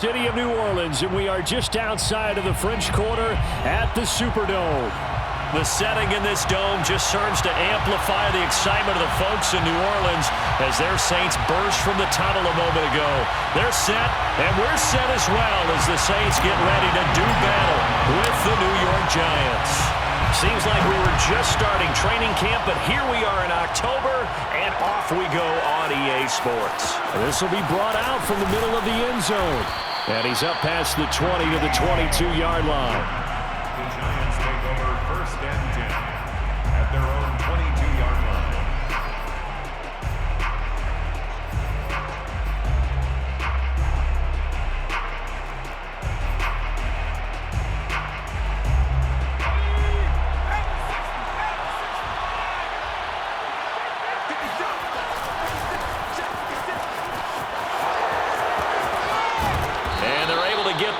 City of New Orleans, and we are just outside of the French Quarter at the Superdome. The setting in this dome just serves to amplify the excitement of the folks in New Orleans as their Saints burst from the tunnel a moment ago. They're set, and we're set as well as the Saints get ready to do battle with the New York Giants. Seems like we were just starting training camp, but here we are in October, and off we go on EA Sports. This will be brought out from the middle of the end zone. And he's up past the 20 to the 22-yard line. The Giants take over 1st and 10 at their own 22-yard line.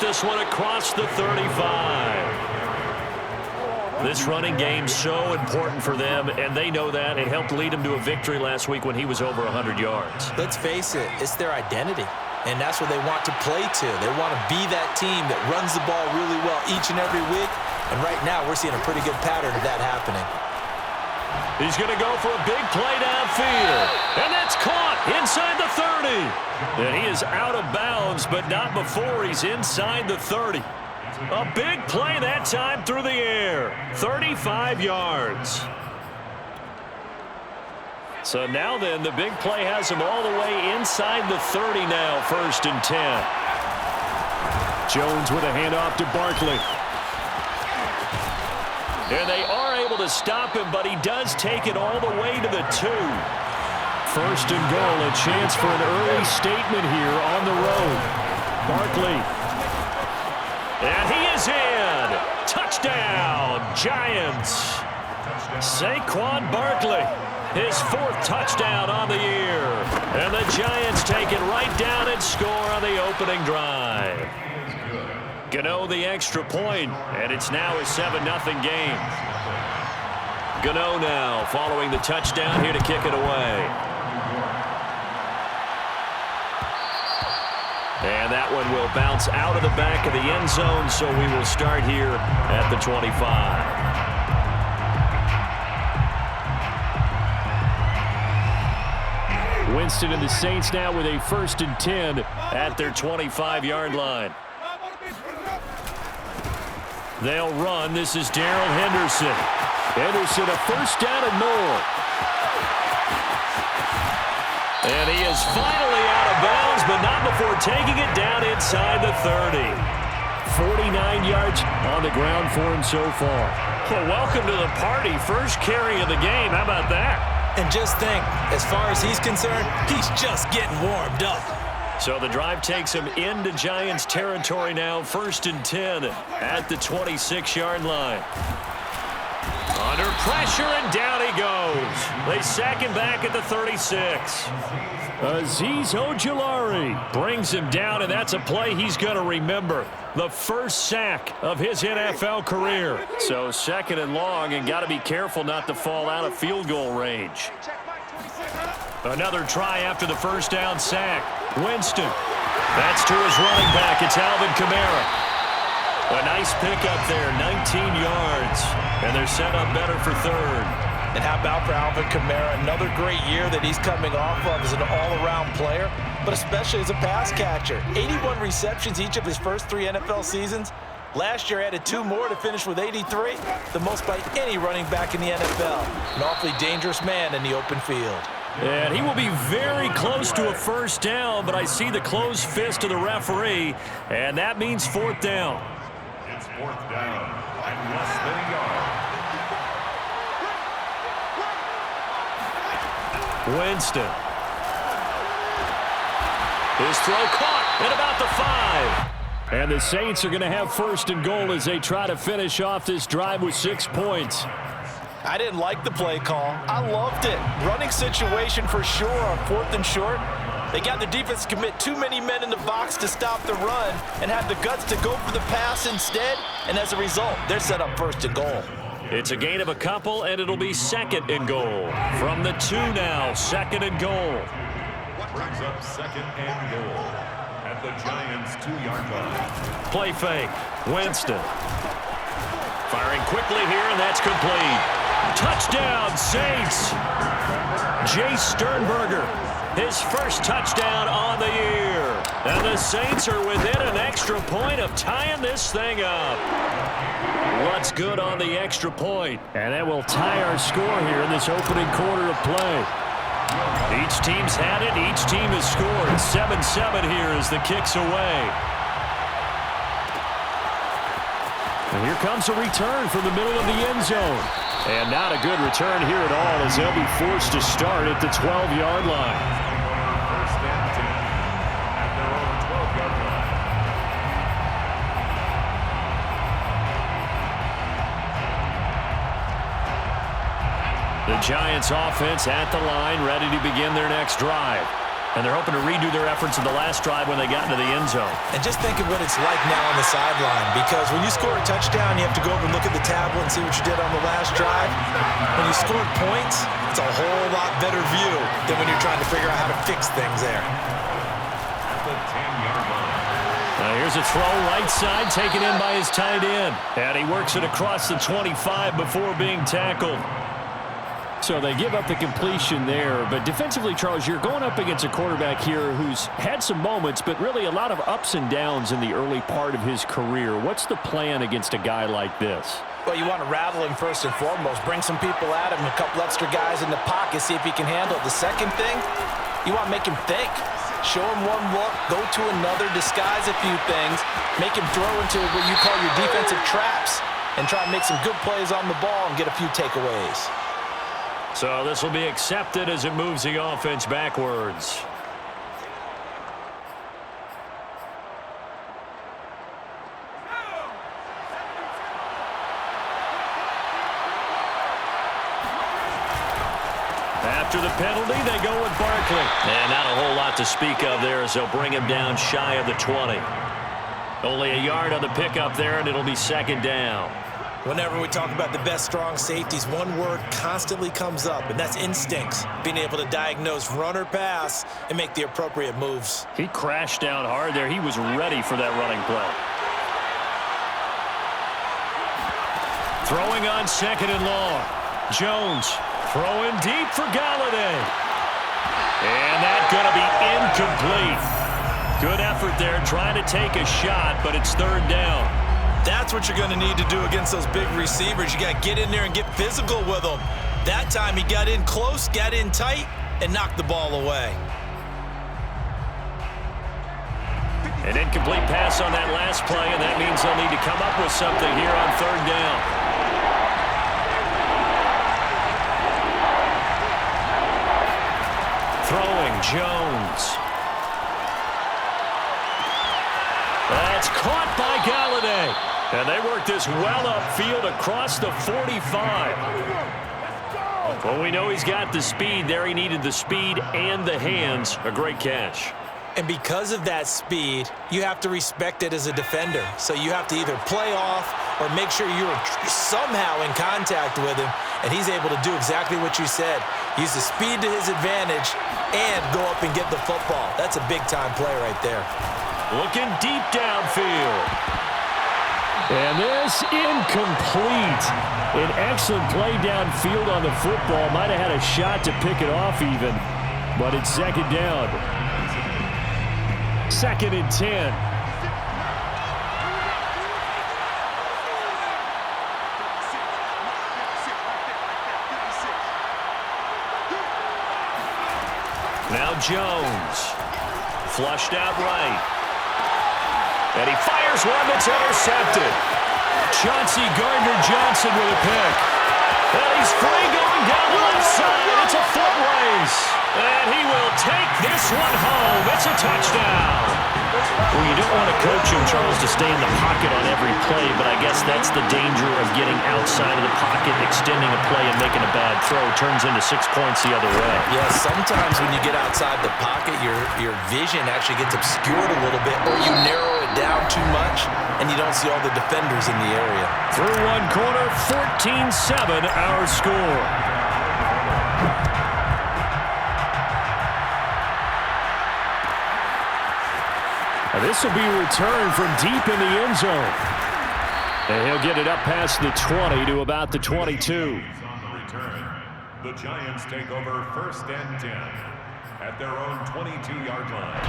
This one across the 35. This running game's so important for them, and they know that. It helped lead them to a victory last week when he was over 100 yards. Let's face it, it's their identity, and that's what they want to play to. They want to be that team that runs the ball really well each and every week, and right now we're seeing a pretty good pattern of that happening. He's going to go for a big play downfield, and that's caught inside the 30. And he is out of bounds, but not before he's inside the 30. A big play that time through the air. 35 yards. So now then, the big play has him all the way inside the 30 now, 1st and 10. Jones with a handoff to Barkley. And they are able to stop him, but he does take it all the way to the 2. 1st and goal, a chance for an early statement here on the road. Barkley. And he is in. Touchdown, Giants. Saquon Barkley, his 4th touchdown on the year. And the Giants take it right down and score on the opening drive. Gano the extra point, and it's now a 7-0 game. Gano now following the touchdown here to kick it away. And that one will bounce out of the back of the end zone, so we will start here at the 25. Winston and the Saints now with a 1st and 10 at their 25-yard line. They'll run. This is Darrell Henderson. Henderson, a 1st down and more. And he is finally out of bounds, but not before taking it down inside the 30. 49 yards on the ground for him so far. Well, welcome to the party. First carry of the game. How about that? And just think, as far as he's concerned, he's just getting warmed up. So the drive takes him into Giants territory now, 1st and 10 at the 26-yard line. Under pressure, and down he goes. They sack him back at the 36. Azeez Ojulari brings him down, and that's a play he's going to remember. The 1st sack of his NFL career. So 2nd and long, and got to be careful not to fall out of field goal range. Another try after the 1st down sack. Winston. That's to his running back. It's Alvin Kamara. A nice pickup there, 19 yards. And they're set up better for 3rd. And how about for Alvin Kamara? Another great year that he's coming off of as an all-around player, but especially as a pass catcher. 81 receptions each of his first 3 NFL seasons. Last year added 2 more to finish with 83, the most by any running back in the NFL. An awfully dangerous man in the open field. And he will be very close to a 1st down, but I see the closed fist of the referee, and that means 4th down. It's 4th down and less than a yard. Winston. His throw caught at about the 5. And the Saints are going to have 1st and goal as they try to finish off this drive with 6 points. I didn't like the play call. I loved it. Running situation for sure on 4th and short. They got the defense to commit too many men in the box to stop the run and have the guts to go for the pass instead. And as a result, they're set up 1st and goal. It's a gain of a couple, and it'll be 2nd and goal. From the 2 now, 2nd and goal. Brings up 2nd and goal at at the Giants' 2-yard line. Play fake. Winston. Firing quickly here, and that's complete. Touchdown, Saints. Jay Sternberger, his first touchdown on the year. And the Saints are within an extra point of tying this thing up. What's good on the extra point? And that will tie our score here in this opening quarter of play. Each team's had it. Each team has scored. 7-7 here as the kick's away. And here comes a return from the middle of the end zone. And not a good return here at all as they'll be forced to start at the 12-yard line. First and 10 at their own 12-yard line. The Giants offense at the line, ready to begin their next drive. And they're hoping to redo their efforts in the last drive when they got into the end zone. And just think of what it's like now on the sideline, because when you score a touchdown, you have to go over and look at the tablet and see what you did on the last drive. When you scored points, it's a whole lot better view than when you're trying to figure out how to fix things there. At the 10-yard line. Now here's a throw right side, taken in by his tight end. And he works it across the 25 before being tackled. So they give up the completion there. But defensively, Charles, you're going up against a quarterback here who's had some moments, but really a lot of ups and downs in the early part of his career. What's the plan against a guy like this? Well, you want to rattle him first and foremost. Bring some people at him, a couple extra guys in the pocket, see if he can handle it. The second thing, you want to make him think. Show him one look, go to another, disguise a few things, make him throw into what you call your defensive traps, and try and make some good plays on the ball and get a few takeaways. So this will be accepted as it moves the offense backwards. After the penalty, they go with Barkley. And not a whole lot to speak of there as they'll bring him down shy of the 20. Only a yard on the pickup there, and it'll be second down. Whenever we talk about the best strong safeties, one word constantly comes up, and that's instincts. Being able to diagnose run or pass and make the appropriate moves. He crashed down hard there. He was ready for that running play. Throwing on second and long. Jones throwing deep for Galladay. And that's going to be incomplete. Good effort there trying to take a shot, but it's third down. That's what you're going to need to do against those big receivers. You got to get in there and get physical with them. That time he got in close, got in tight, and knocked the ball away. An incomplete pass on that last play, and that means they'll need to come up with something here on third down. Throwing, Jones. That's caught by Galladay. And they work this well upfield across the 45. Well, we know he's got the speed there. He needed the speed and the hands. A great catch. And because of that speed, you have to respect it as a defender. So you have to either play off or make sure you're somehow in contact with him. And he's able to do exactly what you said. Use the speed to his advantage and go up and get the football. That's a big-time play right there. Looking deep downfield. And this incomplete. An excellent play downfield on the football. Might have had a shot to pick it off even. But it's second down. Second and 10. Now Jones. Flushed out right. And he fires one that's intercepted. Chauncey Gardner-Johnson with a pick. And he's free going down the left side. It's a foot race. And he will take this one home. It's a touchdown. Well, you don't want to coach him, Charles, to stay in the pocket on every play, but I guess that's the danger of getting outside of the pocket, extending a play and making a bad throw. Turns into 6 points the other way. Yeah, sometimes when you get outside the pocket, your vision actually gets obscured a little bit, or you narrow it down too much, and you don't see all the defenders in the area. Through one quarter, 14-7 our score. A This will be returned from deep in the end zone. And he'll get it up past the 20 to about the 22. On the return, the Giants take over 1st and 10 at their own 22-yard line.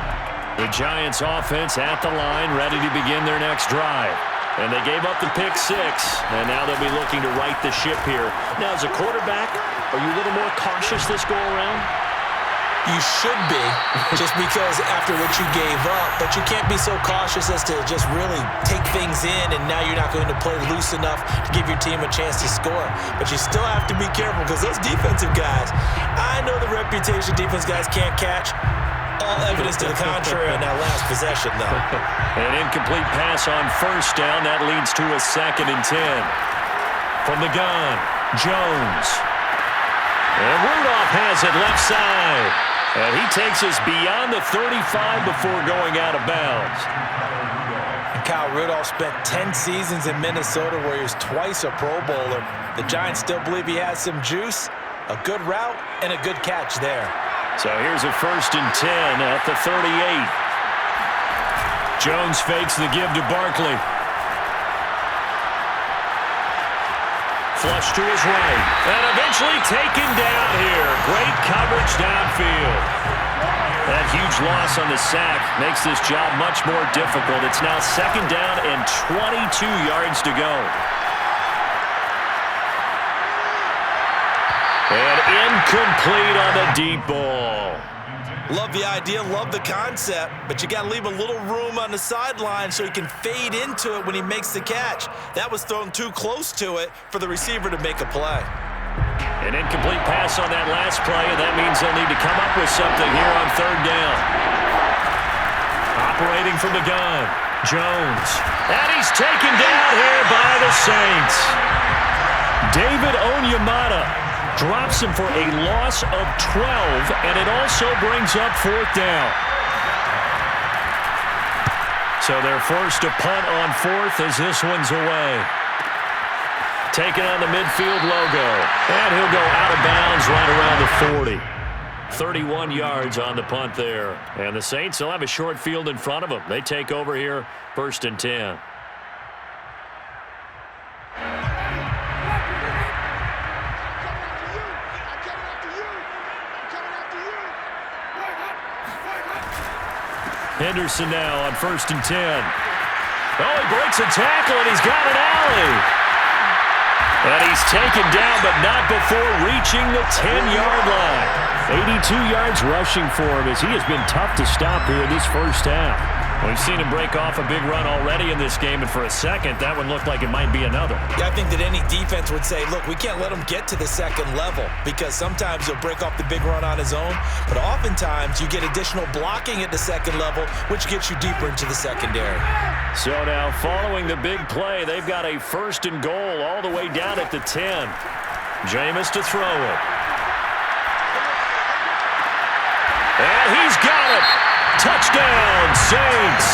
The Giants offense at the line, ready to begin their next drive. And they gave up the pick 6, and now they'll be looking to right the ship here. Now, as a quarterback, are you a little more cautious this go-around? You should be, just because after what you gave up, but you can't be so cautious as to just really take things in, and now you're not going to play loose enough to give your team a chance to score. But you still have to be careful, because those defensive guys, I know the reputation defense guys can't catch. All evidence to the contrary on that last possession, though. An incomplete pass on 1st down. That leads to a 2nd and 10. From the gun, Jones. And Rudolph has it left side. And he takes us beyond the 35 before going out of bounds. And Kyle Rudolph spent 10 seasons in Minnesota where he was twice a Pro Bowler. The Giants still believe he has some juice, a good route, and a good catch there. So here's a 1st and 10 at the 38. Jones fakes the give to Barkley. Flush to his right. And eventually taken down here. Great coverage downfield. That huge loss on the sack makes this job much more difficult. It's now 2nd down and 22 yards to go. And incomplete on the deep ball. Love the idea, love the concept, but you got to leave a little room on the sideline so he can fade into it when he makes the catch. That was thrown too close to it for the receiver to make a play. An incomplete pass on that last play, and that means they'll need to come up with something here on 3rd down. Operating from the gun, Jones. And he's taken down here by the Saints. David Onyemata drops him for a loss of 12, and it also brings up 4th down. So they're forced to punt on 4th as this one's away. Taking on the midfield logo, and he'll go out of bounds right around the 40. 31 yards on the punt there. And the Saints will have a short field in front of them. They take over here, 1st and 10. Henderson now on 1st and 10. Oh, he breaks a tackle, and he's got an alley. And he's taken down, but not before reaching the 10-yard line. 82 yards rushing for him as he has been tough to stop here this first half. We've seen him break off a big run already in this game, and for a second, that one looked like it might be another. Yeah, I think that any defense would say, look, we can't let him get to the 2nd level because sometimes he'll break off the big run on his own, but oftentimes you get additional blocking at the 2nd level, which gets you deeper into the secondary. So now, following the big play, they've got a 1st and goal all the way down at the 10. Jameis to throw it. And he's got it. Touchdown, Saints.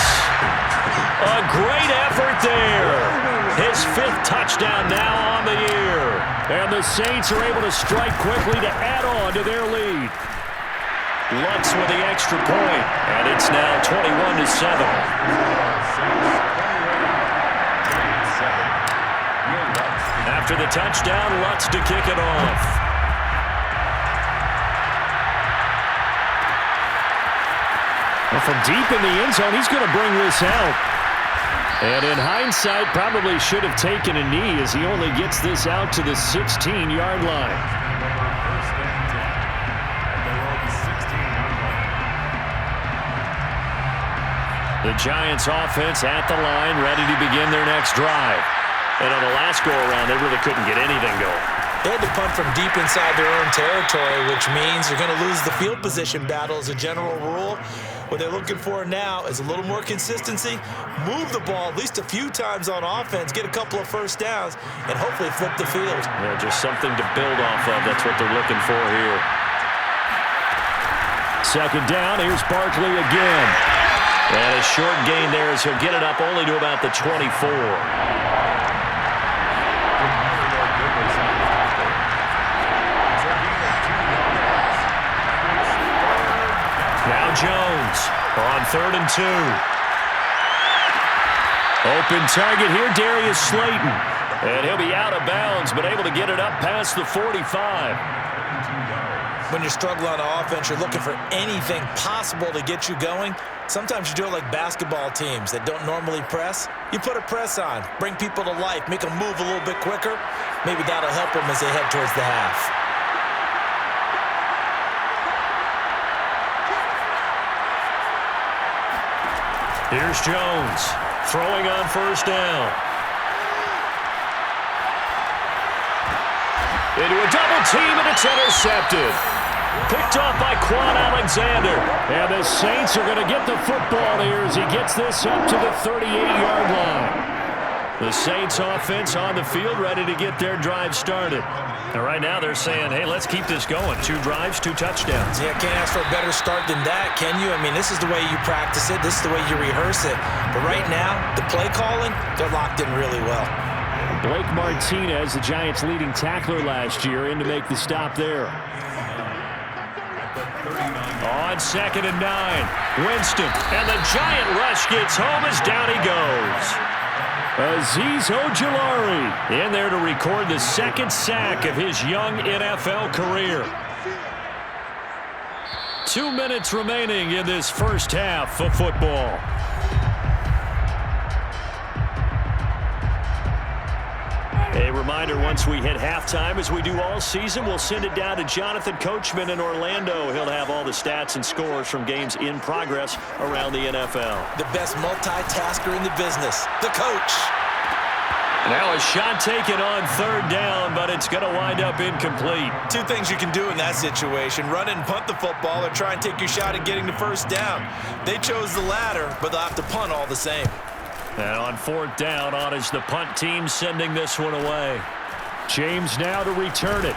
A great effort there. His 5th touchdown now on the year. And the Saints are able to strike quickly to add on to their lead. Lutz with the extra point, and it's now 21-7. After the touchdown, Lutz to kick it off. Well, from deep in the end zone, he's going to bring this out. And in hindsight, probably should have taken a knee as he only gets this out to the 16-yard line. The Giants offense at the line, ready to begin their next drive. And on the last go-around, they really couldn't get anything going. They had to punt from deep inside their own territory, which means you're going to lose the field position battle as a general rule. What they're looking for now is a little more consistency, move the ball at least a few times on offense, get a couple of 1st downs, and hopefully flip the field. Yeah, just something to build off of. That's what they're looking for here. 2nd down, here's Barkley again. And a short gain there as he'll get it up only to about the 24. Now Jones on 3rd and 2. Open target here, Darius Slayton. And he'll be out of bounds, but able to get it up past the 45. When you're struggling on offense, you're looking for anything possible to get you going. Sometimes you do it like basketball teams that don't normally press. You put a press on, bring people to life, make them move a little bit quicker. Maybe that'll help them as they head towards the half. Here's Jones, throwing on first down. Into a double team, and it's intercepted. Picked off by Quan Alexander. And the Saints are going to get the football here as he gets this up to the 38-yard line. The Saints offense on the field ready to get their drive started. And right now they're saying, hey, let's keep this going. 2 drives, 2 touchdowns. Yeah, can't ask for a better start than that, can you? I mean, this is the way you practice it. This is the way you rehearse it. But right now, the play calling, they're locked in really well. Blake Martinez, the Giants' leading tackler last year, in to make the stop there. On 2nd and 9, Winston, and the Giant rush gets home as down he goes. Azeez Ojulari in there to record the 2nd sack of his young NFL career. 2 minutes remaining in this first half of football. A reminder, once we hit halftime, as we do all season, we'll send it down to Jonathan Coachman in Orlando. He'll have all the stats and scores from games in progress around the NFL. The best multitasker in the business, the coach. Now a shot taken on 3rd down, but it's going to wind up incomplete. 2 things you can do in that situation: run and punt the football, or try and take your shot at getting the first down. They chose the latter, but they'll have to punt all the same. And on 4th down, on is the punt team sending this one away. James now to return it.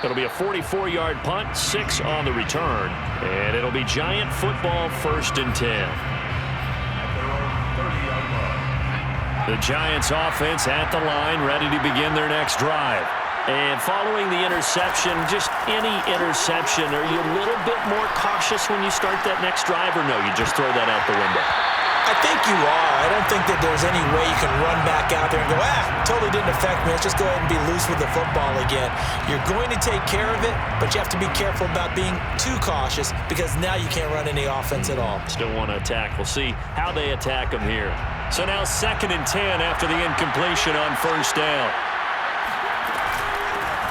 It'll be a 44-yard punt, 6 on the return. And it'll be Giant football, 1st and 10. The Giants offense at the line, ready to begin their next drive. And following the interception, just any interception, are you a little bit more cautious when you start that next drive, or no, you just throw that out the window? I think you are. I don't think that there's any way you can run back out there and go, totally didn't affect me. Let's just go ahead and be loose with the football again. You're going to take care of it, but you have to be careful about being too cautious, because now you can't run any offense at all. Still want to attack. We'll see how they attack them here. So now 2nd and 10 after the incompletion on 1st down.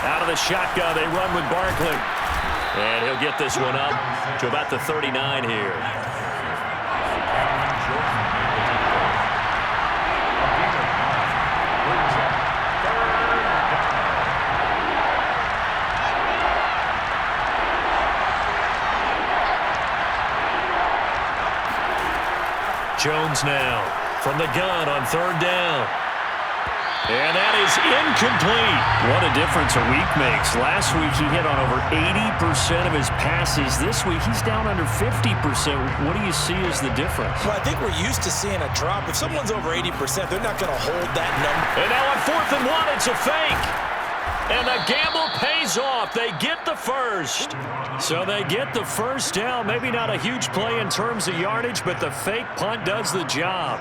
Out of the shotgun, they run with Barkley. And he'll get this one up to about the 39 here. Jones now from the gun on 3rd down. And that is incomplete. What a difference a week makes. Last week he hit on over 80% of his passes. This week he's down under 50%. What do you see as the difference? Well, I think we're used to seeing a drop. If someone's over 80%, they're not going to hold that number. And now on 4th and 1, it's a fake. And the gamble pays off. They get the first. So they get the first down. Maybe not a huge play in terms of yardage, but the fake punt does the job.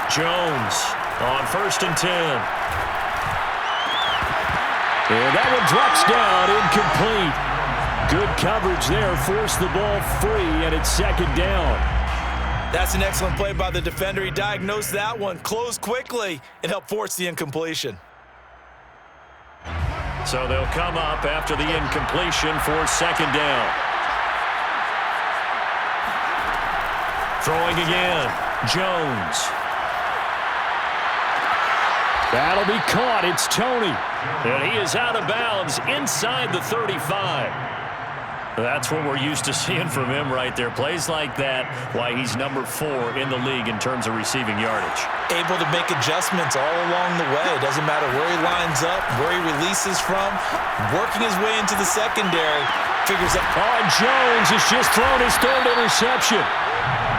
Jones on 1st and 10. And that one drops down, incomplete. Good coverage there, forced the ball free, and it's 2nd down. That's an excellent play by the defender. He diagnosed that one, closed quickly, and helped force the incompletion. So they'll come up after the incompletion for 2nd down. Throwing again, Jones. That'll be caught. It's Tony. And he is out of bounds inside the 35. That's what we're used to seeing from him right there. Plays like that, why he's number 4 in the league in terms of receiving yardage. Able to make adjustments all along the way. Doesn't matter where he lines up, where he releases from. Working his way into the secondary. Figures out. Oh, Jones has just thrown his 3rd interception.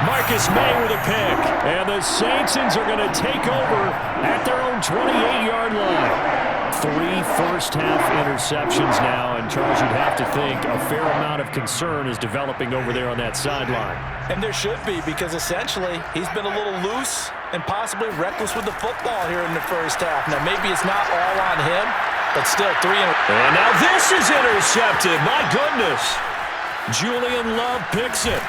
Marcus May with a pick. And the Saints are going to take over at their own 28-yard line. 3 first-half interceptions now, and Charles, you'd have to think a fair amount of concern is developing over there on that sideline. And there should be, because essentially he's been a little loose and possibly reckless with the football here in the first half. Now, maybe it's not all on him, but still 3. And now this is intercepted. My goodness. Julian Love picks it.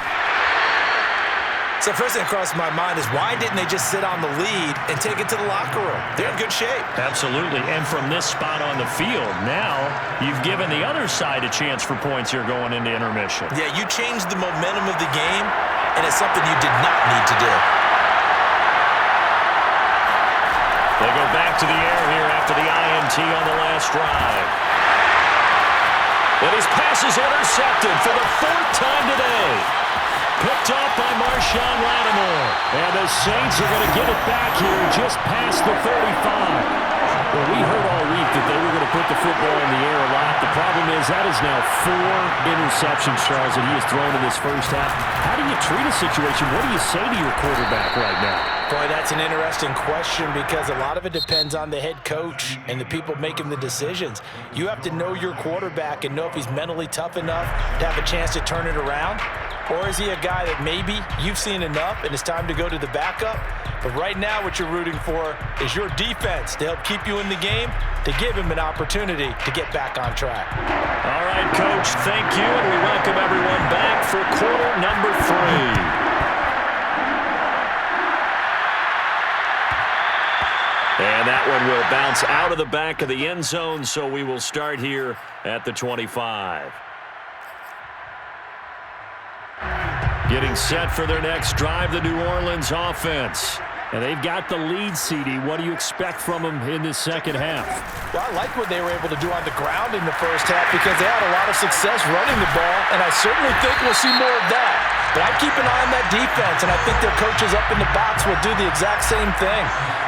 So first thing that crosses my mind is why didn't they just sit on the lead and take it to the locker room? They're in good shape. Absolutely. And from this spot on the field, now you've given the other side a chance for points here going into intermission. Yeah, you changed the momentum of the game, and it's something you did not need to do. They go back to the air here after the INT on the last drive. And his pass is intercepted for the 4th time today. Picked up by Marshawn Lattimore. And the Saints are going to get it back here just past the 35. Well, we heard all week that they were going to put the football in the air a lot. The problem is that is now 4 interceptions, Charles, that he has thrown in this first half. How do you treat a situation? What do you say to your quarterback right now? Boy, that's an interesting question because a lot of it depends on the head coach and the people making the decisions. You have to know your quarterback and know if he's mentally tough enough to have a chance to turn it around. Or is he a guy that maybe you've seen enough and it's time to go to the backup? But right now what you're rooting for is your defense to help keep you in the game, to give him an opportunity to get back on track. All right, Coach, thank you, and we welcome everyone back for quarter number 3. And that one will bounce out of the back of the end zone, so we will start here at the 25. Getting set for their next drive, the New Orleans offense. And they've got the lead, CD. What do you expect from them in this second half? Well, I like what they were able to do on the ground in the first half because they had a lot of success running the ball, and I certainly think we'll see more of that. But I keep an eye on that defense, and I think their coaches up in the box will do the exact same thing.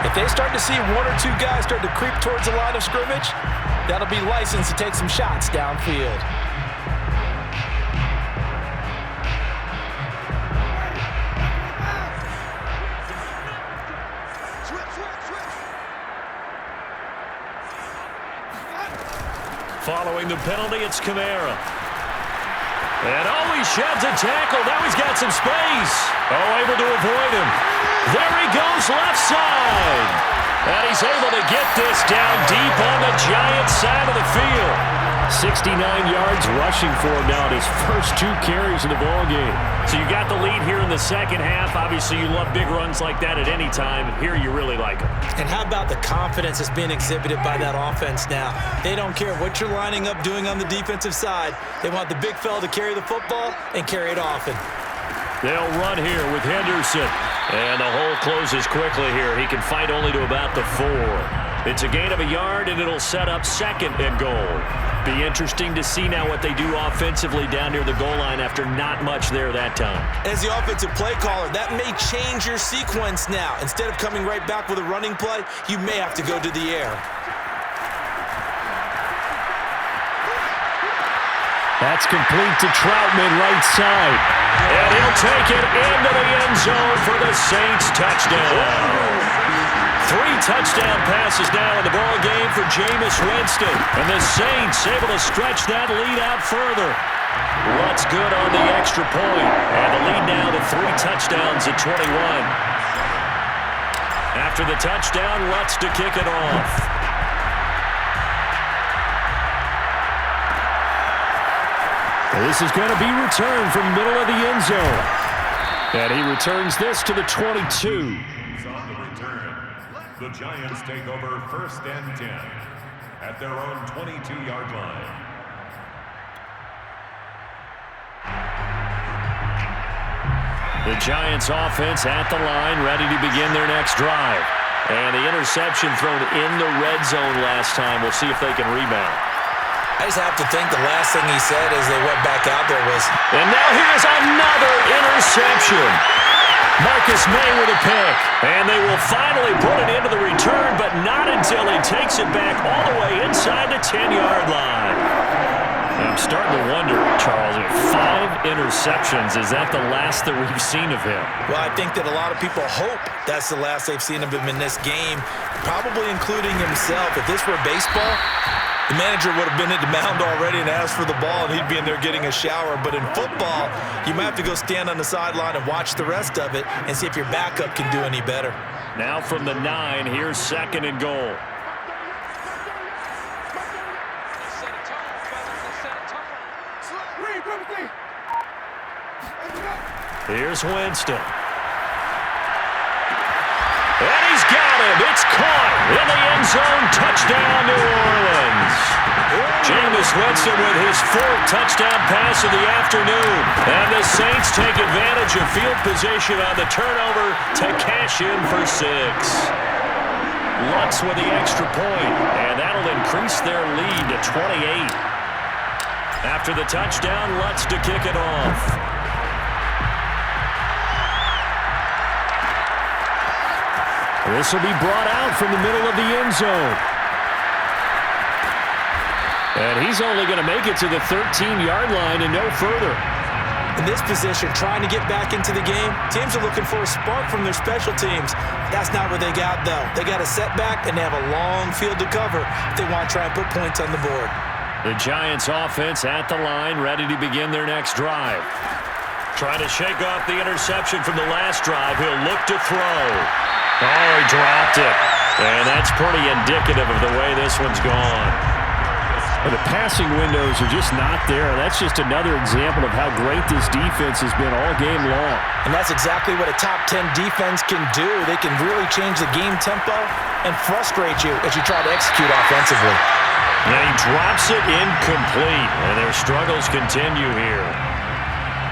If they start to see 1 or 2 guys start to creep towards the line of scrimmage, that'll be licensed to take some shots downfield. Following the penalty, it's Kamara. And he sheds a tackle. Now he's got some space. Able to avoid him. There he goes, left side. And he's able to get this down deep on the Giants side of the field. 69 yards rushing for him now in his first 2 carries in the ballgame. So you got the lead here in the second half. Obviously, you love big runs like that at any time. Here, you really like them. And how about the confidence that's being exhibited by that offense now? They don't care what you're lining up doing on the defensive side. They want the big fella to carry the football and carry it often. They'll run here with Henderson. And the hole closes quickly here. He can fight only to about the 4. It's a gain of a yard, and it'll set up 2nd and goal. Be interesting to see now what they do offensively down near the goal line after not much there that time. As the offensive play caller, that may change your sequence now. Instead of coming right back with a running play, you may have to go to the air. That's complete to Troutman, right side. And he'll take it into the end zone for the Saints touchdown. 3 touchdown passes now in the ball game for Jameis Winston. And the Saints able to stretch that lead out further. Lutz good on the extra point. And the lead now to 3 touchdowns at 21. After the touchdown, Lutz to kick it off. This is going to be returned from the middle of the end zone. And he returns this to the 22. On the return, the Giants take over 1st and 10 at their own 22-yard line. The Giants offense at the line, ready to begin their next drive. And the interception thrown in the red zone last time. We'll see if they can rebound. I just have to think the last thing he said as they went back out there was... And now here's another interception. Marcus May with a pick. And they will finally put it into the return, but not until he takes it back all the way inside the 10-yard line. I'm starting to wonder, Charles, 5 interceptions. Is that the last that we've seen of him? Well, I think that a lot of people hope that's the last they've seen of him in this game, probably including himself. If this were baseball, the manager would have been at the mound already and asked for the ball, and he'd be in there getting a shower. But in football, you might have to go stand on the sideline and watch the rest of it and see if your backup can do any better. Now from the 9, here's 2nd and goal. Here's Winston. And he's got him. It's caught in the end zone. Touchdown, New Orleans. Jameis Winston with his 4th touchdown pass of the afternoon. And the Saints take advantage of field position on the turnover to cash in for 6. Lutz with the extra point, and that'll increase their lead to 28. After the touchdown, Lutz to kick it off. This will be brought out from the middle of the end zone. And he's only going to make it to the 13-yard line and no further. In this position, trying to get back into the game, teams are looking for a spark from their special teams. That's not what they got, though. They got a setback, and they have a long field to cover if they want to try and put points on the board. The Giants offense at the line, ready to begin their next drive. Trying to shake off the interception from the last drive. He'll look to throw. Oh, he dropped it. And that's pretty indicative of the way this one's gone. Well, the passing windows are just not there. That's just another example of how great this defense has been all game long. And that's exactly what a top 10 defense can do. They can really change the game tempo and frustrate you as you try to execute offensively. And he drops it incomplete, and their struggles continue here.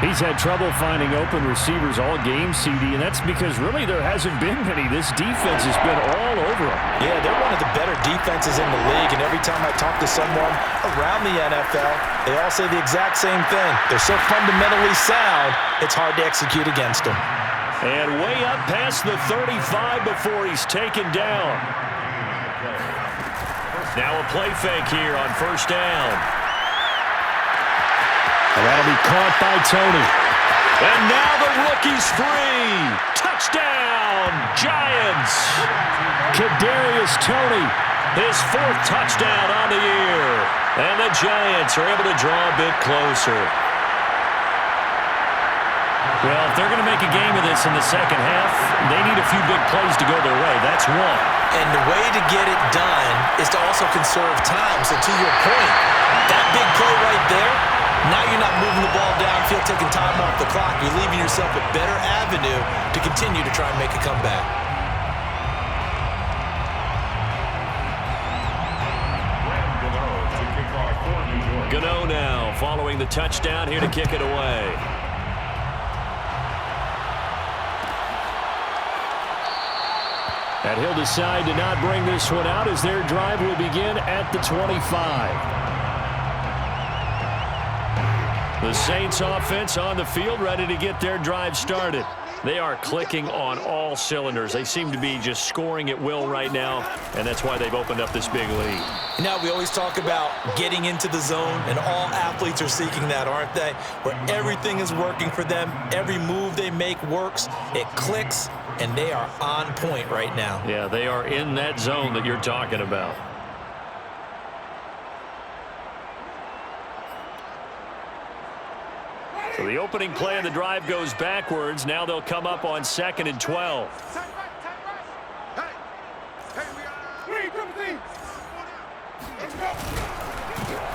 He's had trouble finding open receivers all game, CD, and that's because really there hasn't been many. This defense has been all over them. Yeah, they're one of the better defenses in the league, and every time I talk to someone around the NFL, they all say the exact same thing. They're so fundamentally sound, it's hard to execute against them. And way up past the 35 before he's taken down. Now a play fake here on 1st down. And that'll be caught by Tony. And now the rookie's free. Touchdown, Giants. Kadarius Toney. His 4th touchdown on the year. And the Giants are able to draw a bit closer. Well, if they're going to make a game of this in the second half, they need a few big plays to go their way. That's one. And the way to get it done is to also conserve time. So to your point, that big play right there, now you're not moving the ball downfield, taking time off the clock. You're leaving yourself a better avenue to continue to try and make a comeback. Gano now following the touchdown here to kick it away. And he'll decide to not bring this one out as their drive will begin at the 25. The Saints offense on the field ready to get their drive started. They are clicking on all cylinders. They seem to be just scoring at will right now, and that's why they've opened up this big lead. Now, we always talk about getting into the zone, and all athletes are seeking that, aren't they? Where everything is working for them, every move they make works, it clicks, and they are on point right now. Yeah, they are in that zone that you're talking about. So the opening play of the drive goes backwards. Now they'll come up on 2nd and 12.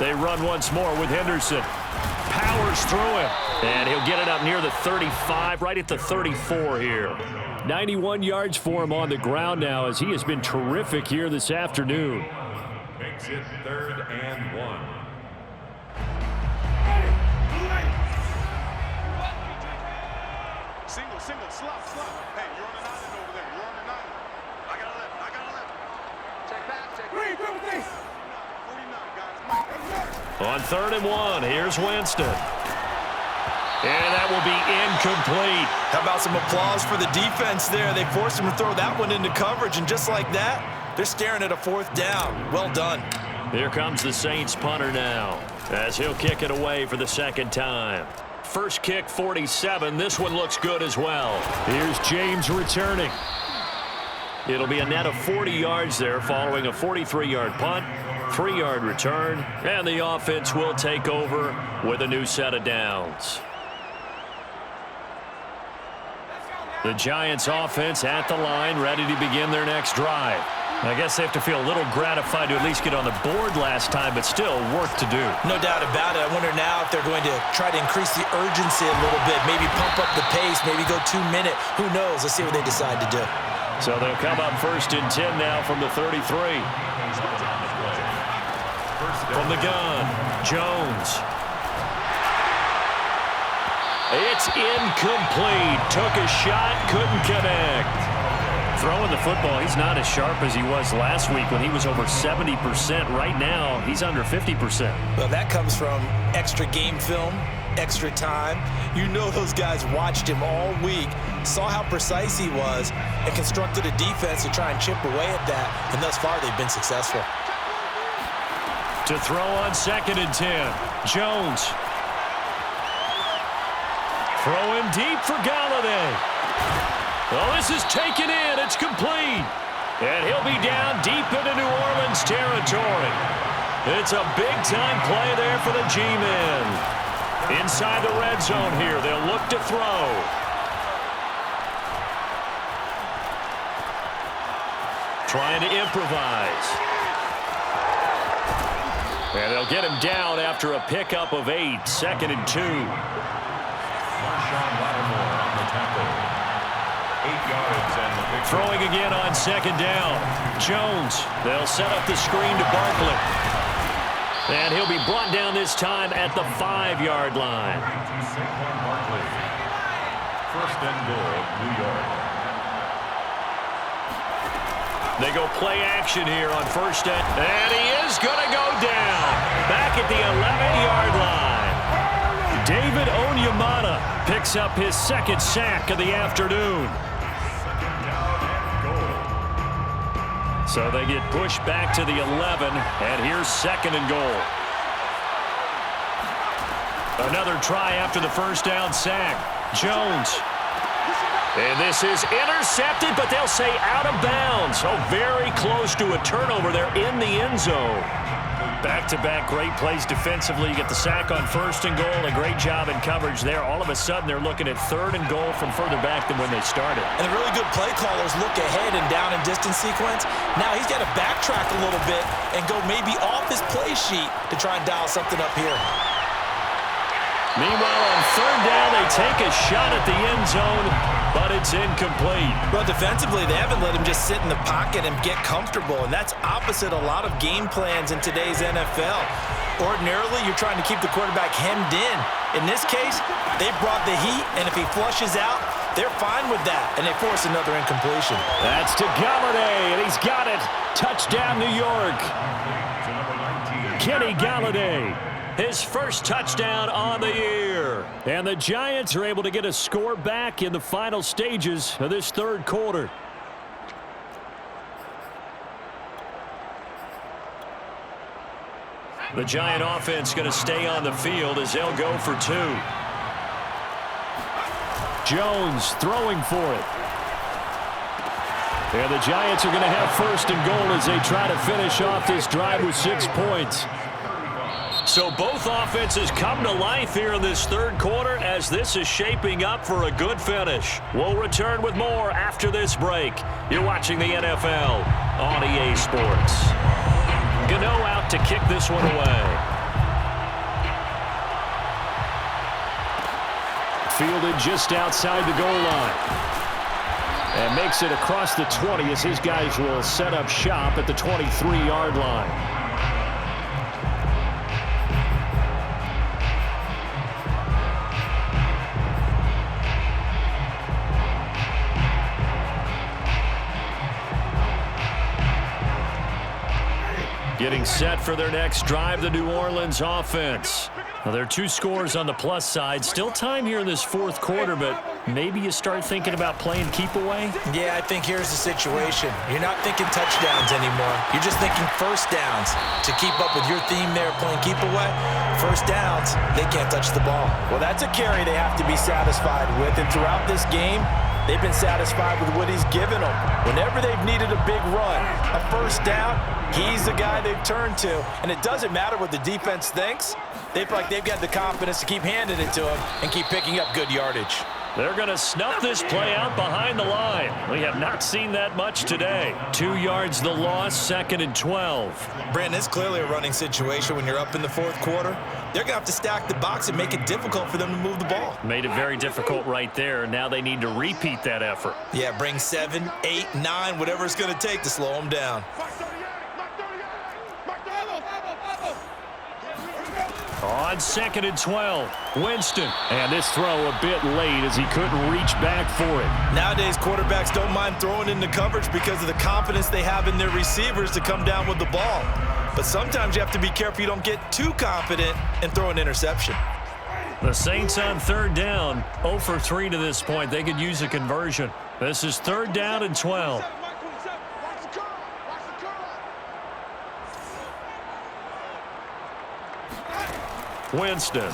They run once more with Henderson. Powers through him. And he'll get it up near the 35, right at the 34 here. 91 yards for him on the ground now as he has been terrific here this afternoon. Makes it 3rd and 1. Single, slop. Hey, you're on the 9 over there. You're on the 9. I got 11. Check back. 49, guys. On 3rd and 1, here's Winston. And that will be incomplete. How about some applause for the defense there? They forced him to throw that one into coverage, and just like that, they're staring at a 4th down. Well done. Here comes the Saints punter now. as he'll kick it away for the second time. First kick, 47. This one looks good as well. Here's James returning. It'll be a net of 40 yards there following a 43-yard punt, 3-yard return, and the offense will take over with a new set of downs. The Giants offense at the line, ready to begin their next drive. I guess they have to feel a little gratified to at least get on the board last time, but still work to do. No doubt about it. I wonder now if they're going to try to increase the urgency a little bit, maybe pump up the pace, maybe go 2-minute. Who knows? Let's see what they decide to do. So they'll come up 1st and 10 now from the 33. From the gun, Jones. It's incomplete. Took a shot, couldn't connect. Throwing the football, he's not as sharp as he was last week when he was over 70%. Right now, he's under 50%. Well, that comes from extra game film, extra time. You know those guys watched him all week, saw how precise he was, and constructed a defense to try and chip away at that, and thus far they've been successful. To throw on 2nd and 10, Jones. Throw him deep for Galladay. Oh, this is taken in. It's complete. And he'll be down deep into New Orleans territory. It's a big-time play there for the G-men. Inside the red zone here, they'll look to throw. Trying to improvise. And they'll get him down after a pickup of 8, 2nd and 2. Marshawn Lattimore on the tackle. 8 yards and the big Throwing again on 2nd down. Jones. They'll set up the screen to Barkley. And he'll be brought down this time at the 5-yard line. Saquon Barkley. 1st and goal, New York. They go play action here on 1st and he is going to go down. Back at the 11-yard line. David Onyemata picks up his 2nd sack of the afternoon. So they get pushed back to the 11, and here's 2nd and goal. Another try after the 1st down sack. Jones. And this is intercepted, but they'll say out of bounds. So very close to a turnover there in the end zone. Back-to-back great plays defensively. You get the sack on 1st and goal. A great job in coverage there. All of a sudden, they're looking at 3rd and goal from further back than when they started. And the really good play callers look ahead and down in distance sequence. Now he's got to backtrack a little bit and go maybe off his play sheet to try and dial something up here. Meanwhile, on 3rd down, they take a shot at the end zone, but it's incomplete. Well, defensively, they haven't let him just sit in the pocket and get comfortable, and that's opposite a lot of game plans in today's NFL. Ordinarily, you're trying to keep the quarterback hemmed in. In this case, they brought the heat, and if he flushes out, they're fine with that, and they force another incompletion. That's to Galladay, and he's got it. Touchdown, New York. Kenny Galladay. His first touchdown on the year. And the Giants are able to get a score back in the final stages of this 3rd quarter. The Giant offense going to stay on the field as they'll go for 2. Jones throwing for it. And the Giants are going to have 1st and goal as they try to finish off this drive with 6 points. So both offenses come to life here in this 3rd quarter as this is shaping up for a good finish. We'll return with more after this break. You're watching the NFL on EA Sports. Gano out to kick this one away. Fielded just outside the goal line. And makes it across the 20 as his guys will set up shop at the 23-yard line. Getting set for their next drive, the New Orleans offense. Now, there are 2 scores on the plus side. Still time here in this 4th quarter, but maybe you start thinking about playing keep away? Yeah, I think here's the situation. You're not thinking touchdowns anymore. You're just thinking first downs. To keep up with your theme there, playing keep away, first downs, they can't touch the ball. Well, that's a carry they have to be satisfied with. And throughout this game, they've been satisfied with what he's given them. Whenever they've needed a big run, a first down, he's the guy they've turned to. And it doesn't matter what the defense thinks. They feel like they've got the confidence to keep handing it to him and keep picking up good yardage. They're going to snuff this play out behind the line. We have not seen that much today. 2 yards the loss, 2nd and 12. Brandon, it's clearly a running situation when you're up in the fourth quarter. They're going to have to stack the box and make it difficult for them to move the ball. Made it very difficult right there. Now they need to repeat that effort. Yeah, bring 7, 8, 9, whatever it's going to take to slow them down. On 2nd and 12, Winston. And this throw a bit late as he couldn't reach back for it. Nowadays, quarterbacks don't mind throwing into coverage because of the confidence they have in their receivers to come down with the ball. But sometimes you have to be careful you don't get too confident and throw an interception. The Saints on 3rd down, 0 for 3 to this point. They could use a conversion. This is 3rd down and 12. Winston.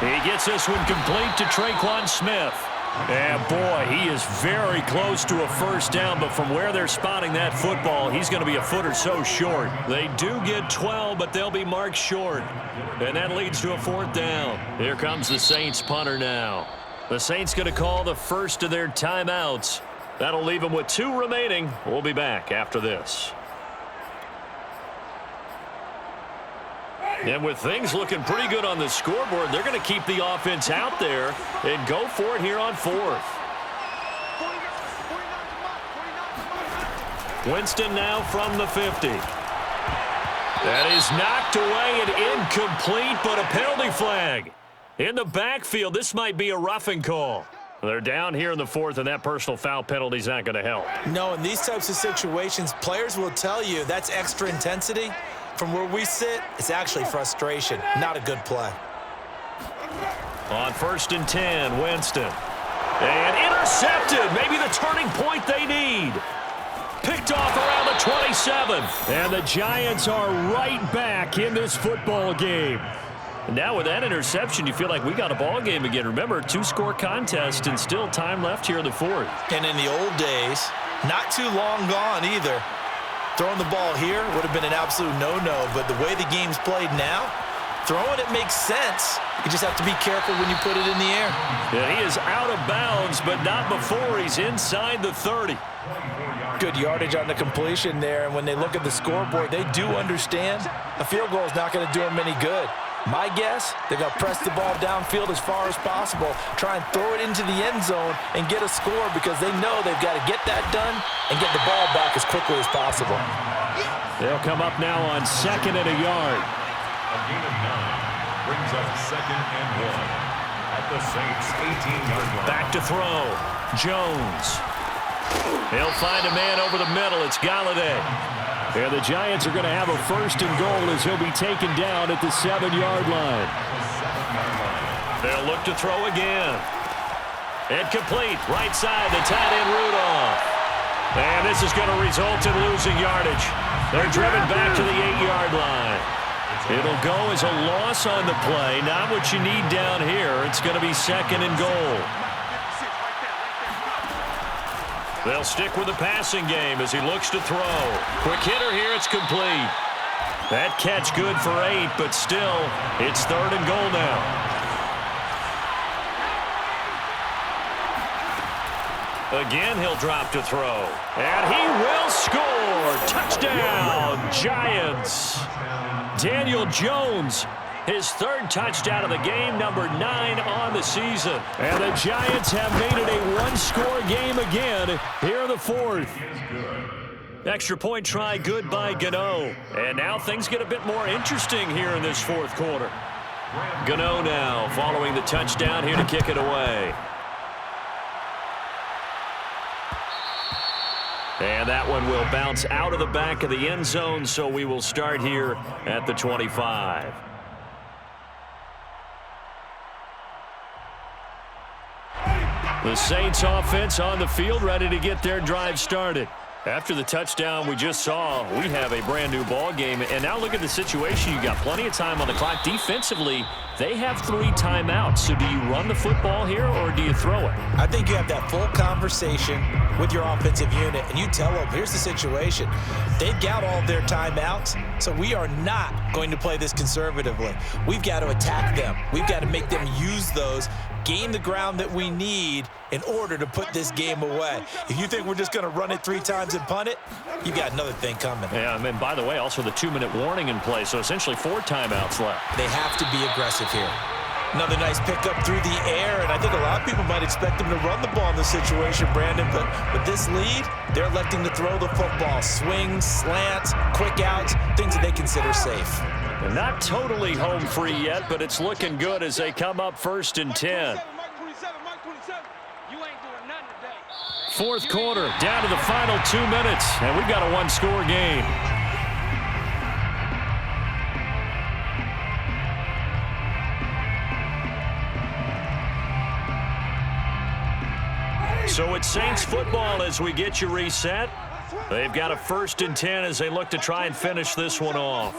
He gets this one complete to Traquan Smith. And boy, he is very close to a first down, but from where they're spotting that football, he's going to be a foot or so short. They do get 12, but they'll be marked short. And that leads to a 4th down. Here comes the Saints punter now. The Saints going to call the first of their timeouts. That'll leave them with 2 remaining. We'll be back after this. And with things looking pretty good on the scoreboard, they're going to keep the offense out there and go for it here on 4th. Winston now from the 50. That is knocked away and incomplete, but a penalty flag. In the backfield, this might be a roughing call. They're down here in the 4th, and that personal foul penalty is not going to help. No, in these types of situations, players will tell you that's extra intensity. From where we sit, it's actually frustration, not a good play. On 1st and 10, Winston. And intercepted, maybe the turning point they need. Picked off around the 27. And the Giants are right back in this football game. And now with that interception, you feel like we got a ball game again. Remember, 2-score contest and still time left here in the 4th. And in the old days, not too long gone either. Throwing the ball here would have been an absolute no-no, but the way the game's played now, throwing it makes sense. You just have to be careful when you put it in the air. Yeah, he is out of bounds, but not before he's inside the 30. Good yardage on the completion there, and when they look at the scoreboard, they do understand a field goal is not going to do them any good. My guess, they're going to press the ball downfield as far as possible, try and throw it into the end zone and get a score because they know they've got to get that done and get the ball back as quickly as possible. They'll come up now on 2nd and a yard. A gain of 9 brings up 2nd and 1 at the Saints' 18-yard line. Back to throw. Jones. He'll find a man over the middle. It's Galladay. And the Giants are going to have a 1st and goal as he'll be taken down at the 7-yard line. They'll look to throw again. And complete. Right side, the tight end Rudolph. And this is going to result in losing yardage. They're driven back to the 8-yard line. It'll go as a loss on the play. Not what you need down here. It's going to be 2nd and goal. They'll stick with the passing game as he looks to throw. Quick hitter here, it's complete. That catch good for 8, but still, it's 3rd and goal now. Again, he'll drop to throw. And he will score. Touchdown, Giants. Daniel Jones. His 3rd touchdown of the game, number 9 on the season. And the Giants have made it a 1-score game again here in the 4th. Extra point try good by Gano. And now things get a bit more interesting here in this 4th quarter. Gano now following the touchdown here to kick it away. And that one will bounce out of the back of the end zone, so we will start here at the 25. The Saints offense on the field, ready to get their drive started. After the touchdown we just saw, we have a brand new ball game. And now look at the situation. You got plenty of time on the clock. Defensively, they have 3 timeouts. So do you run the football here or do you throw it? I think you have that full conversation with your offensive unit, and you tell them, here's the situation. They've got all of their timeouts, so we are not going to play this conservatively. We've got to attack them. We've got to make them use those, gain the ground that we need in order to put this game away. If you think we're just going to run it 3 times and punt it, you got another thing coming. Yeah, and by the way, also the 2-minute warning in play, so essentially 4 timeouts left. They have to be aggressive here. Another nice pickup through the air, and I think a lot of people might expect them to run the ball in this situation, Brandon, but with this lead, they're electing to throw the football. Swings, slants, quick outs, things that they consider safe. They're not totally home free yet, but it's looking good as they come up 1st and 10. Fourth quarter, down to the final 2 minutes, and we've got a 1-score game. So it's Saints football as we get you reset. They've got a 1st and 10 as they look to try and finish this one off.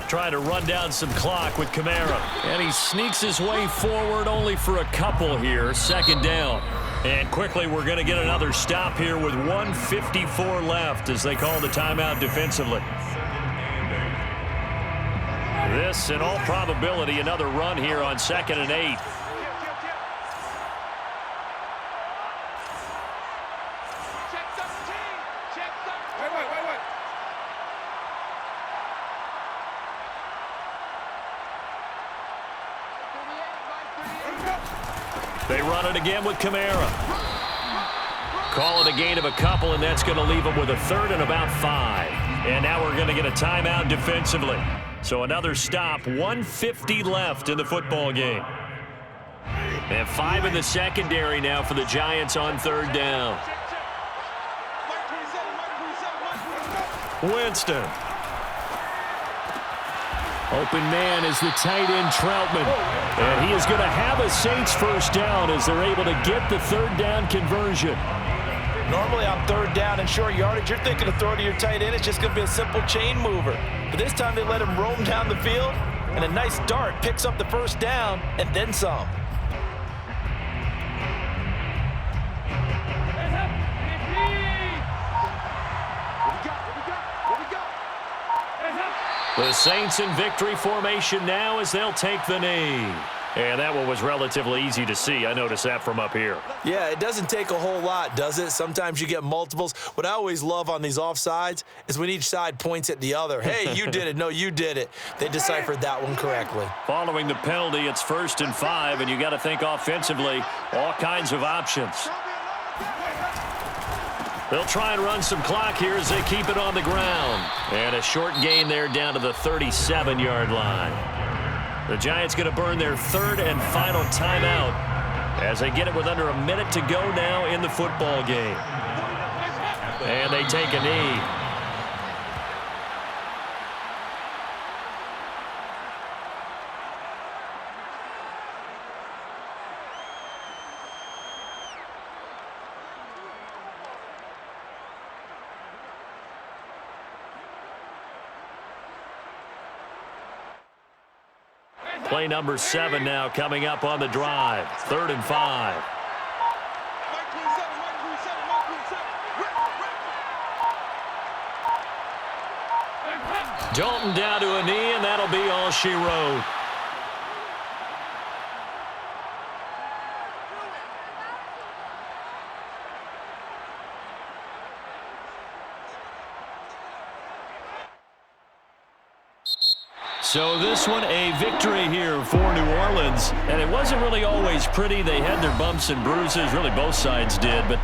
Trying to run down some clock with Kamara. And he sneaks his way forward only for a couple here. 2nd down. And quickly we're going to get another stop here with 1:54 left as they call the timeout defensively. This, in all probability, another run here on 2nd and 8. They run it again with Kamara. Call it a gain of a couple, and that's going to leave them with a 3rd and about 5. And now we're going to get a timeout defensively. So another stop, 1:50 left in the football game. And 5 in the secondary now for the Giants on 3rd down. Winston. Open man is the tight end Troutman. And he is going to have a Saints 1st down as they're able to get the 3rd down conversion. Normally on 3rd down and short yardage, you're thinking of throwing to your tight end. It's just going to be a simple chain mover. But this time they let him roam down the field, and a nice dart picks up the 1st down and then some. The Saints in victory formation now as they'll take the knee. And that one was relatively easy to see. I noticed that from up here. Yeah, it doesn't take a whole lot, does it? Sometimes you get multiples. What I always love on these offsides is when each side points at the other. Hey, you did it. No, you did it. They deciphered that one correctly. Following the penalty, it's 1st and 5, and you got to think offensively, all kinds of options. They'll try and run some clock here as they keep it on the ground. And a short gain there down to the 37-yard line. The Giants going to burn their 3rd and final timeout as they get it with under a minute to go now in the football game. And they take a knee. Play number 7 now coming up on the drive. 3rd and 5. Dalton down to a knee, and that'll be all she wrote. So this one a victory here for New Orleans. And it wasn't really always pretty. They had their bumps and bruises. Really both sides did. But